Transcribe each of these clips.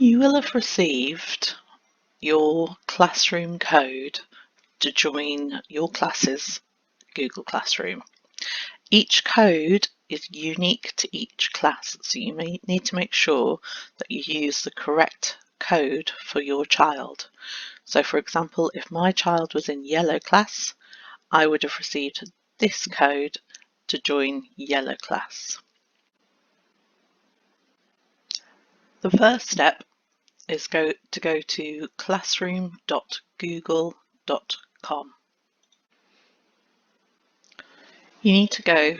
You will have received your classroom code to join your class's Google Classroom. Each code is unique to each class, so you may need to make sure that you use the correct code for your child. So for example, if my child was in yellow class, I would have received this code to join yellow class. The first step is to go to classroom.google.com. You need to go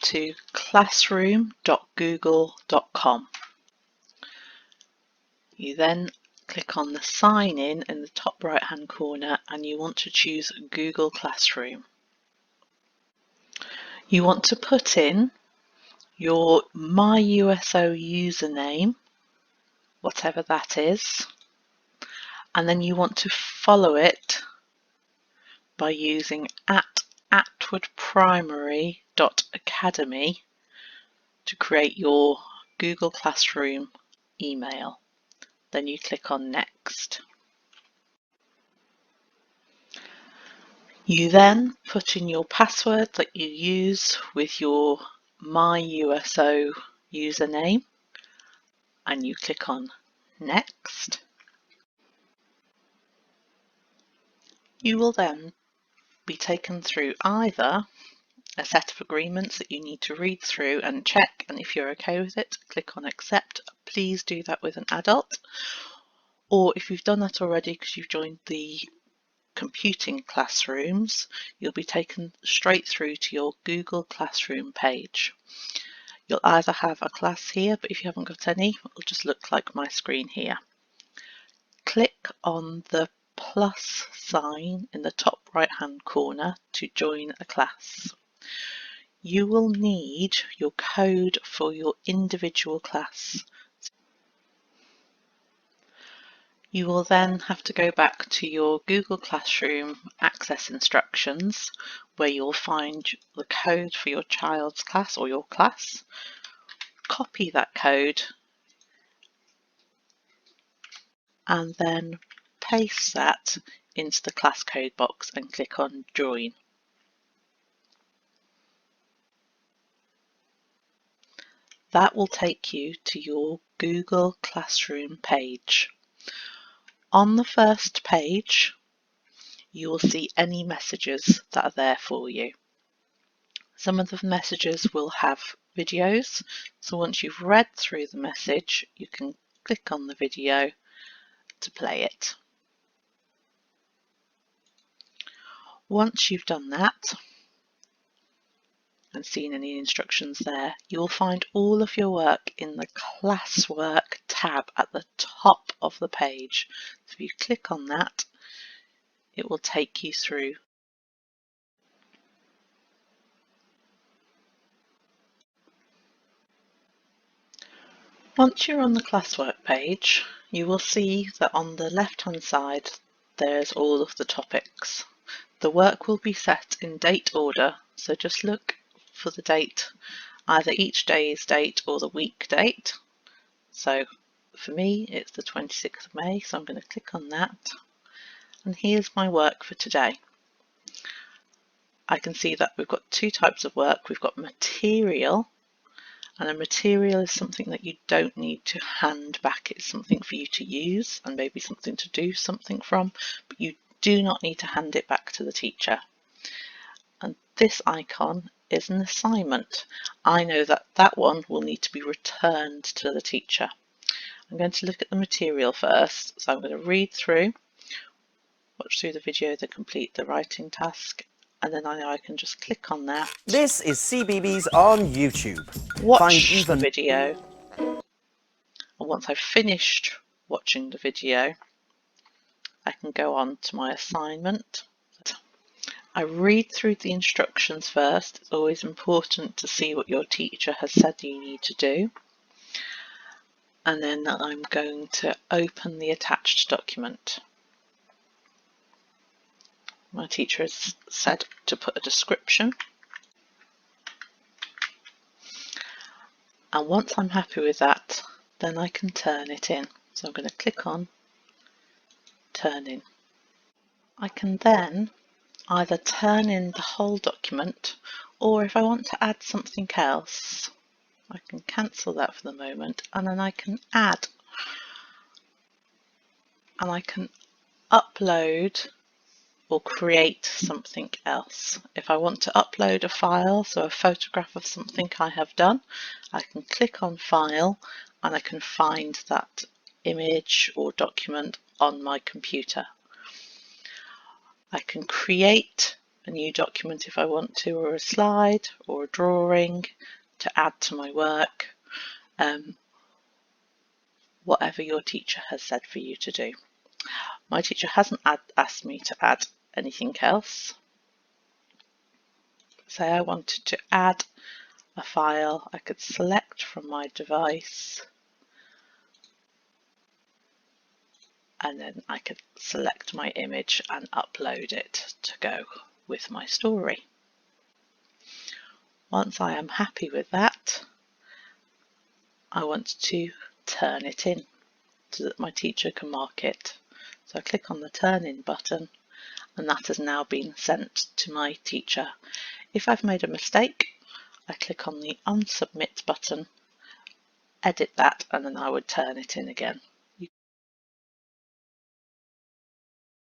to classroom.google.com. You then click on the sign in the top right hand corner and you want to choose Google Classroom. You want to put in your MyUSO username, whatever that is, and then you want to follow it by using @atwoodprimary.academy to create your Google Classroom email. Then you click on Next. You then put in your password that you use with your MyUSO username and you click on Next. You will then be taken through either a set of agreements that you need to read through and check, and if you're okay with it, click on Accept. Please do that with an adult, or if you've done that already because you've joined the computing classrooms, you'll be taken straight through to your Google Classroom page. You'll either have a class here, but if you haven't got any, it'll just look like my screen here. Click on the plus sign in the top right hand corner to join a class. You will need your code for your individual class. You will then have to go back to your Google Classroom access instructions where you'll find the code for your child's class or your class. Copy that code and then paste that into the class code box and click on Join. That will take you to your Google Classroom page. On the first page, you will see any messages that are there for you. Some of the messages will have videos, so once you've read through the message, you can click on the video to play it. Once you've done that and seen any instructions there, you will find all of your work in the Classwork tab at the top of the page. So if you click on that, it will take you through. Once you're on the Classwork page, you will see that on the left-hand side there's all of the topics. The work will be set in date order, so just look for the date, either each day's date or the week date. So for me it's the 26th of May, so I'm going to click on that. And here's my work for today. I can see that we've got two types of work. We've got material, and a material is something that you don't need to hand back. It's something for you to use and maybe something to do something from, but you do not need to hand it back to the teacher. And this icon is an assignment. I know that that one will need to be returned to the teacher. I'm going to look at the material first, so I'm going to read through, watch through the video to complete the writing task, and then I can just click on that. This is CBeebies on YouTube. Watch the video, and once I've finished watching the video, I can go on to my assignment. I read through the instructions first. It's always important to see what your teacher has said you need to do. And then I'm going to open the attached document. My teacher has said to put a description. And once I'm happy with that, then I can turn it in. So I'm going to click on Turn In. I can then either turn in the whole document, or if I want to add something else, I can cancel that for the moment, and then I can add, and I can upload or create something else. If I want to upload a file, so a photograph of something I have done, I can click on File and I can find that image or document on my computer. I can create a new document if I want to, or a slide or a drawing to add to my work, whatever your teacher has said for you to do. My teacher hasn't asked me to add anything else. Say I wanted to add a file, I could select from my device, and then I could select my image and upload it to go with my story. Once I am happy with that, I want to turn it in so that my teacher can mark it. So I click on the Turn In button, and that has now been sent to my teacher. If I've made a mistake, I click on the Unsubmit button, edit that, and then I would turn it in again.